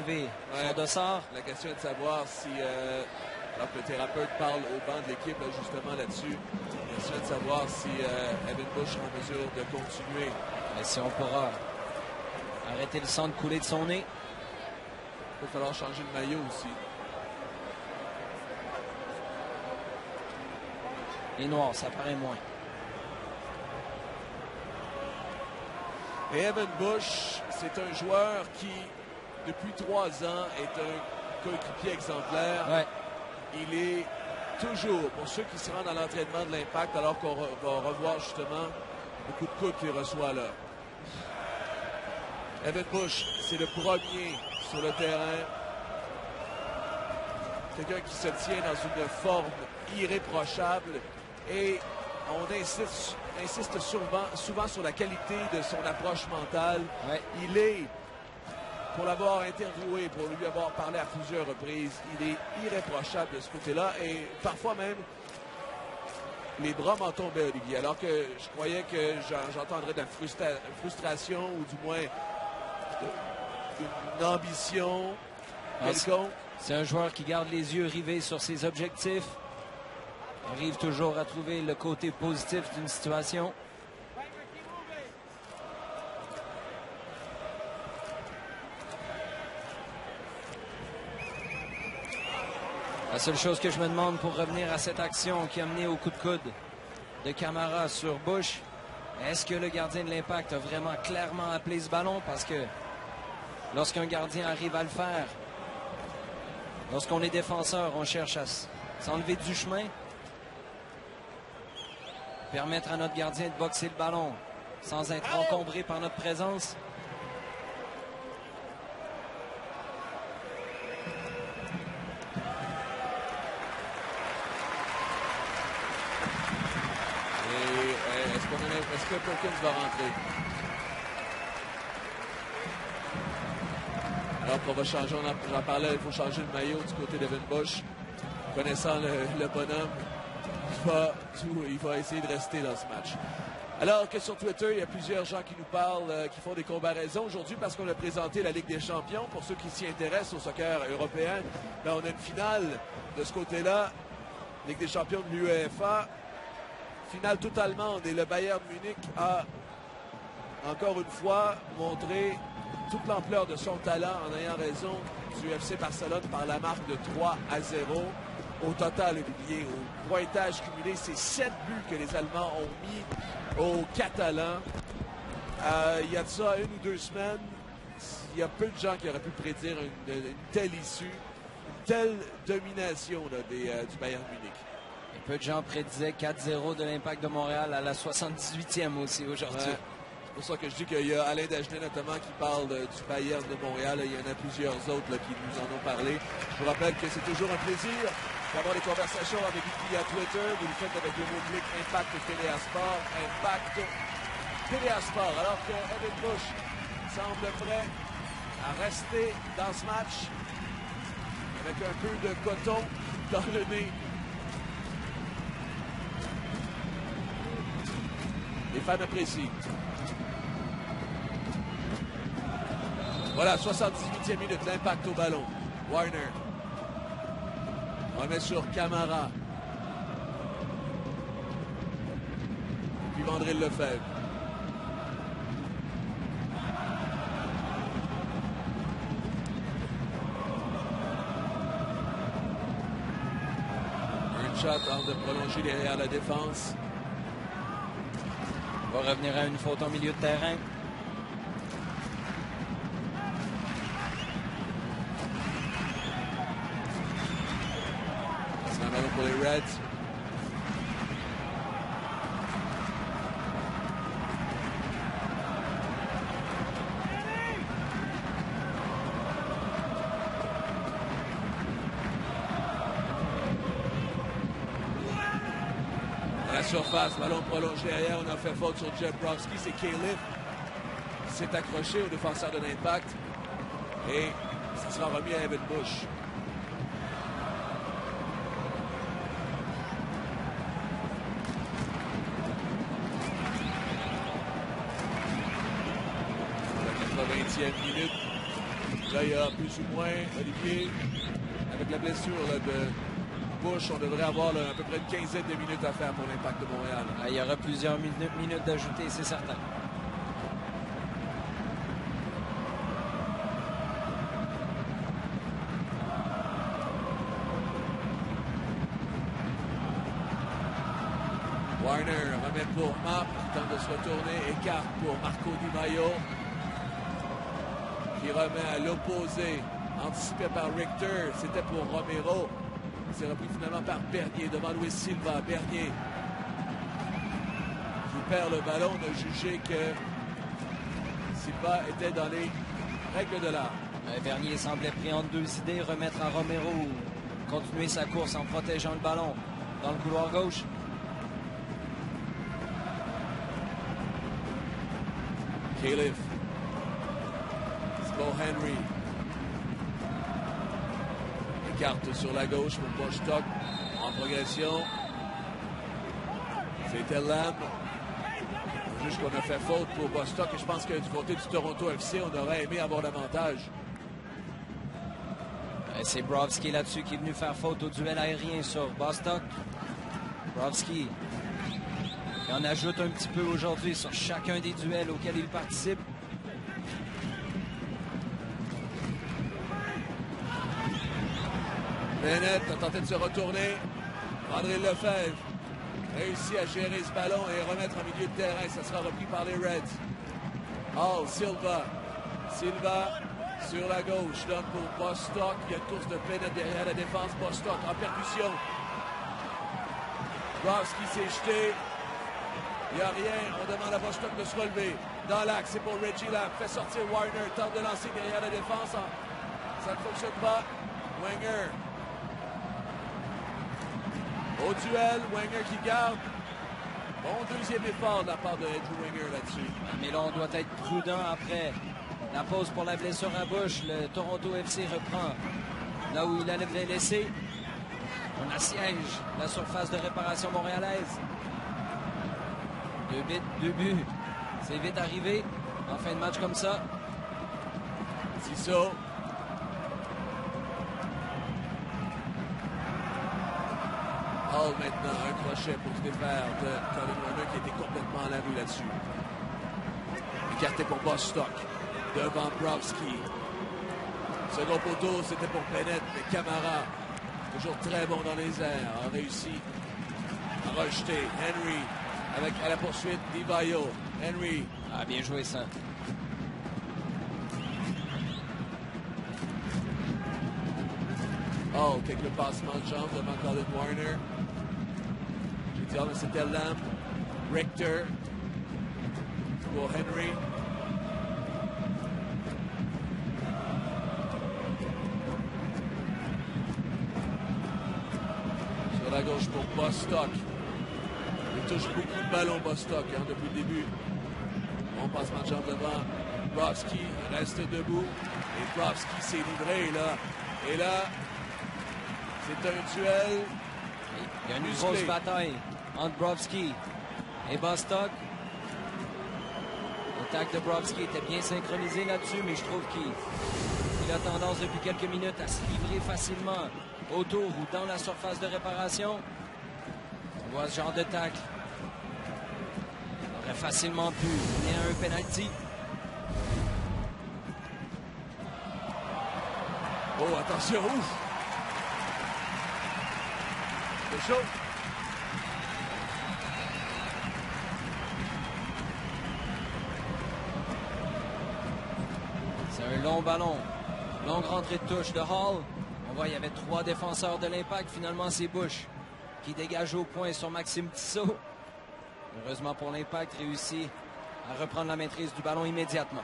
arriver. Son dossard. La question est de savoir si, alors que le thérapeute parle au banc de l'équipe justement là-dessus, la question est de savoir si Evan Bush est en mesure de continuer. Et si on pourra arrêter le sang de couler de son nez. Il va falloir changer de maillot aussi. Les noirs, ça paraît moins. Et Evan Bush, c'est un joueur qui, depuis 3 ans, est un coéquipier exemplaire. Ouais. Il est toujours, pour ceux qui se rendent à l'entraînement de l'Impact, alors qu'on va revoir justement beaucoup de coups qu'il reçoit là. Evan Bush, c'est le premier sur le terrain. Quelqu'un qui se tient dans une forme irréprochable. Et on insiste souvent sur la qualité de son approche mentale. Ouais. Il est, pour l'avoir interviewé, pour lui avoir parlé à plusieurs reprises, il est irréprochable de ce côté-là. Et parfois même, les bras m'en tombaient, Olivier. Alors que je croyais que j'entendrais de la frustration ou du moins une ambition quelconque. C'est un joueur qui garde les yeux rivés sur ses objectifs. Arrive toujours à trouver le côté positif d'une situation. La seule chose que je me demande pour revenir à cette action qui a mené au coup de coude de Camara sur Bush, est-ce que le gardien de l'Impact a vraiment clairement appelé ce ballon? Parce que lorsqu'un gardien arrive à le faire, lorsqu'on est défenseur, on cherche à s'enlever du chemin, permettre à notre gardien de boxer le ballon sans être encombré par notre présence. Et est-ce que Perkins va rentrer? Alors qu'on va changer, j'en parlais, il faut changer le maillot du côté d'Evan Bush. Connaissant le bonhomme, il va essayer de rester dans ce match. Alors que sur Twitter, il y a plusieurs gens qui nous parlent, qui font des comparaisons aujourd'hui parce qu'on a présenté la Ligue des champions. Pour ceux qui s'y intéressent au soccer européen, là, on a une finale de ce côté-là, Ligue des champions de l'UEFA. Finale toute allemande et le Bayern Munich a encore une fois montré toute l'ampleur de son talent en ayant raison du FC Barcelone par la marque de 3-0. Au total, Olivier, au pointage cumulé, c'est 7 buts que les Allemands ont mis aux Catalans. Il y a de ça 1 ou 2 semaines, il y a peu de gens qui auraient pu prédire une telle issue, une telle domination là, du Bayern Munich. Et peu de gens prédisaient 4-0 de l'Impact de Montréal à la 78e aussi aujourd'hui. Ouais. C'est pour ça que je dis qu'il y a Alain Dagenet notamment qui parle du Bayern de Montréal. Il y en a plusieurs autres là, qui nous en ont parlé. Je vous rappelle que c'est toujours un plaisir d'avoir des conversations avec vous via Twitter. Vous le faites avec le mot-clic Impact TVA Sport. Impact TVA Sport. Alors que Evan Bush semble prêt à rester dans ce match avec un peu de coton dans le nez. Les fans apprécient. Voilà, 78e minute, l'impact au ballon. Warner. Remet sur Camara. Puis Vandril Lefebvre. Un shot avant de prolonger derrière la défense. On va revenir à une faute en milieu de terrain. C'est un ballon pour les Reds. Surface, ballon prolongé derrière, on a fait faute sur Jeff Bromsky, c'est Califf qui s'est accroché au défenseur de l'Impact et ça sera remis à Evan Bush. La 80e minute. Là, il y a plus ou moins, Olivier, avec la blessure là, de Bush, on devrait avoir là, à peu près une quinzaine de minutes à faire pour l'Impact de Montréal. Il y aura plusieurs minutes d'ajoutées, c'est certain. Warner remet pour Mapp, tente de se retourner, écarte pour Marco Di Maio, qui remet à l'opposé, anticipé par Richter, c'était pour Romero. C'est repris finalement par Bernier devant Luis Silva. Bernier qui perd le ballon. On a jugé que Silva était dans les règles de l'art. Bernier semblait pris entre deux idées, remettre à Romero, continuer sa course en protégeant le ballon dans le couloir gauche. Califf. Spo Henry. Écarte sur la gauche pour Bostock en progression. C'était Lamb. Juste qu'on a fait faute pour Bostock et je pense que du côté du Toronto FC, on aurait aimé avoir davantage. C'est Brovski là-dessus qui est venu faire faute au duel aérien sur Bostock. Brovski qui en ajoute un petit peu aujourd'hui sur chacun des duels auxquels il participe. Bennett a tenté de se retourner. André Lefebvre réussit à gérer ce ballon et remettre en milieu de terrain. Ça sera repris par les Reds. Hall, Silva. Silva sur la gauche. Donne pour Bostock. Il y a une course de Bennett derrière la défense. Bostock en percussion. Brovski s'est jeté. Il n'y a rien. On demande à Bostock de se relever. Dans l'axe, c'est pour Reggie Lamb. Fait sortir Warner. Tente de lancer derrière la défense. Ça ne fonctionne pas. Wenger. Au duel, Wenger qui garde. Bon deuxième effort de la part de Andrew Wenger là-dessus. Mais là, on doit être prudent après la pause pour la blessure à Bush. Le Toronto FC reprend là où il allait laisser. On assiège la surface de réparation montréalaise. 2 buts. C'est vite arrivé en fin de match comme ça. Tissot. Hall maintenant, un crochet pour se défaire de Colin Warner qui était complètement à la rue là-dessus. Écarté pour Bostock devant Brovski. Second poteau, c'était pour Bennett, mais Camara, toujours très bon dans les airs, a réussi à rejeter Henry avec à la poursuite Di Maio. Henry. Ah, bien joué ça. Hall, avec le passement de jambe devant Colin Warner. J'ai dit, mais c'était Lamb. Richter pour Henry. Sur la gauche pour Bostock. Il touche beaucoup de ballons, Bostock, depuis le début. Bon passement de jambe devant. Brovski reste debout. Et Brovski s'est livré, là. Et là, c'est un duel. Il y a une grosse bataille entre Brovski et Bostock. L'attaque de Brovski était bien synchronisée là-dessus, mais je trouve qu'il a tendance depuis quelques minutes à se livrer facilement autour ou dans la surface de réparation. On voit ce genre de tacle. On aurait facilement pu mener à un penalty. Oh, attention, ouf! C'est chaud. C'est un long ballon. Longue rentrée de touche de Hall. On voit qu'il y avait 3 défenseurs de l'Impact. Finalement, c'est Bush qui dégage au point sur Maxime Tissot. Heureusement pour l'Impact, réussit à reprendre la maîtrise du ballon immédiatement.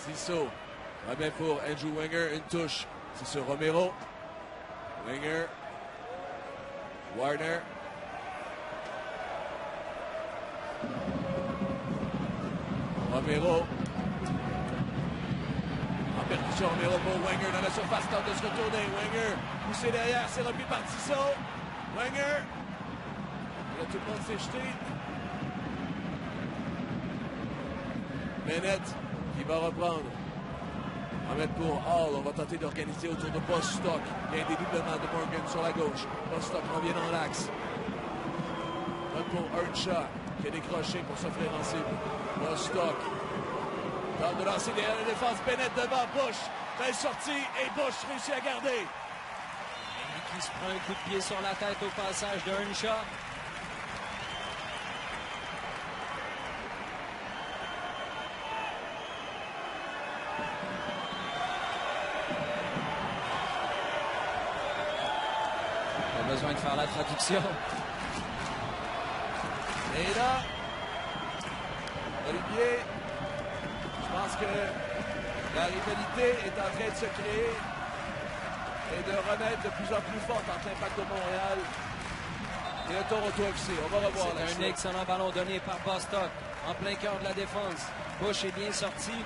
Tissot remet pour Andrew Wenger une touche. C'est sur Romero. Wenger. Warner. Romero. En percussion, Romero pour Wenger dans la surface, tente de se retourner. Wenger poussé derrière, c'est repris par Tissot. Wenger. Là, tout le monde s'est jeté. Bennett qui va reprendre. On va mettre pour Hall. On va tenter d'organiser autour de Bostock. Il y a un dédoublement de Morgan sur la gauche. Bostock revient dans l'axe. Donne pour Earnshaw qui a décroché pour s'offrir en cible. Bostock tente de lancer derrière la défense. Bennett devant Bush. Belle sortie et Bush réussit à garder. Et qui se prend un coup de pied sur la tête au passage de Earnshaw. Pas besoin de faire la traduction. Et là, Olivier, je pense que la rivalité est en train de se créer et de remettre de plus en plus forte entre l'Impact de Montréal et le Toronto FC. On va revoir là. C'est un excellent ballon donné par Bostock en plein cœur de la défense. Bush est bien sorti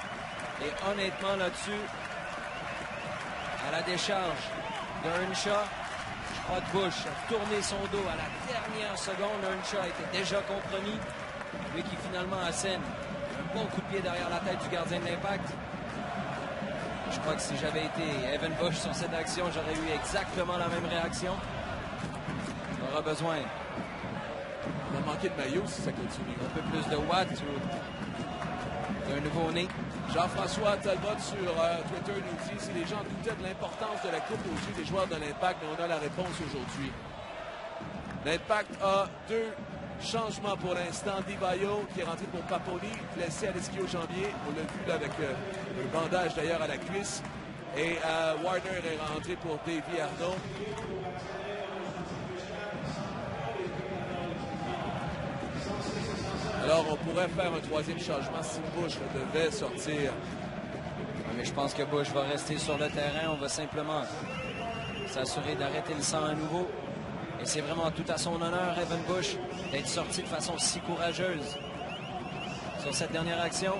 et honnêtement là-dessus, à la décharge de Earnshaw, je crois que Bush a tourné son dos à la dernière seconde. Earnshaw était déjà compromis. Lui qui finalement assène un bon coup de pied derrière la tête du gardien de l'Impact. Je crois que si j'avais été Evan Bush sur cette action, j'aurais eu exactement la même réaction. On aura besoin On va manquer de maillot si ça continue. un peu plus de watts ou d'un nouveau-né. Jean-François Talbot sur Twitter nous dit si les gens doutaient de l'importance de la Coupe aux yeux des joueurs de l'Impact, mais on a la réponse aujourd'hui. L'Impact a 2 changements pour l'instant. Divayo qui est rentré pour Paponi, blessé à l'ischio-jambier. On l'a vu là, avec un bandage d'ailleurs à la cuisse. Et Warner est rentré pour Davy Arnaud. Alors, on pourrait faire un 3e changement si Bush devait sortir. Mais je pense que Bush va rester sur le terrain. On va simplement s'assurer d'arrêter le sang à nouveau. Et c'est vraiment tout à son honneur, Evan Bush, d'être sorti de façon si courageuse sur cette dernière action.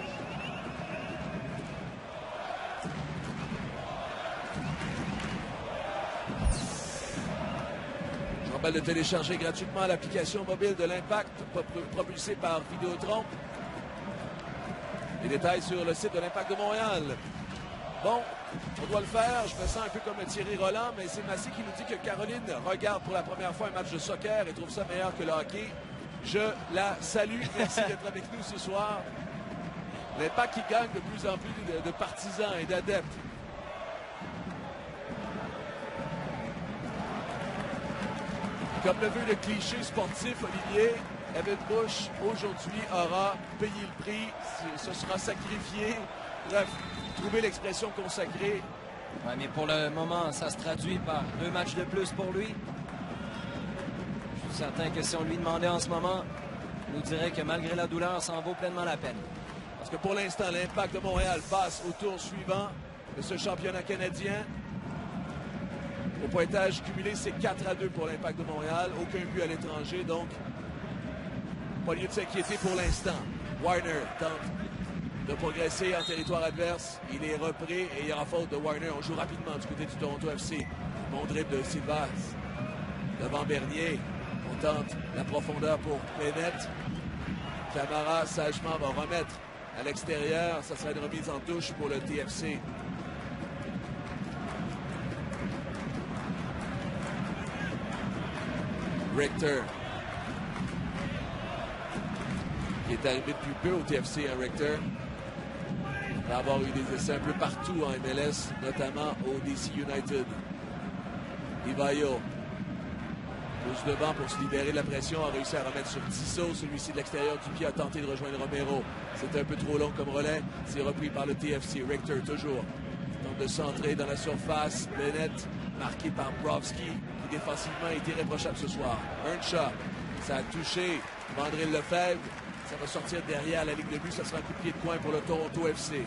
Je rappelle de télécharger gratuitement l'application mobile de l'Impact propulsée par Vidéotron. Les détails sur le site de l'Impact de Montréal. Bon, on doit le faire. Je me sens un peu comme Thierry Roland, mais c'est Massy qui nous dit que Caroline regarde pour la première fois un match de soccer et trouve ça meilleur que le hockey. Je la salue. Merci d'être avec nous ce soir. L'Impact qui gagne de plus en plus de partisans et d'adeptes. Comme le veut le cliché sportif, Olivier, Evan Bush, aujourd'hui, aura payé le prix, se sera sacrifié. Bref, trouver l'expression consacrée. Ouais, mais pour le moment, ça se traduit par 2 matchs de plus pour lui. Je suis certain que si on lui demandait en ce moment, il nous dirait que malgré la douleur, ça en vaut pleinement la peine. Parce que pour l'instant, l'Impact de Montréal passe au tour suivant de ce championnat canadien. Au pointage cumulé, c'est 4-2 pour l'Impact de Montréal. Aucun but à l'étranger, donc pas lieu de s'inquiéter pour l'instant. Warner tente de progresser en territoire adverse. Il est repris et il y aura faute de Warner. On joue rapidement du côté du Toronto FC. Bon dribble de Silva devant Bernier. On tente la profondeur pour Bennett. Camara sagement va remettre à l'extérieur. Ça sera une remise en touche pour le TFC. Richter, qui est arrivé depuis peu au TFC, hein, Richter. Il va avoir eu des essais un peu partout en MLS, notamment au DC United. Divayo pousse devant pour se libérer de la pression, a réussi à remettre sur Tissot. Celui-ci de l'extérieur du pied a tenté de rejoindre Romero. C'était un peu trop long comme relais. C'est repris par le TFC. Richter toujours tente de centrer dans la surface. Bennett marqué par Brovski, qui défensivement est irréprochable ce soir. Earnshaw, ça a touché Vandril Lefebvre. Ça va sortir derrière la ligne de but. Ça sera un coup de pied de coin pour le Toronto FC.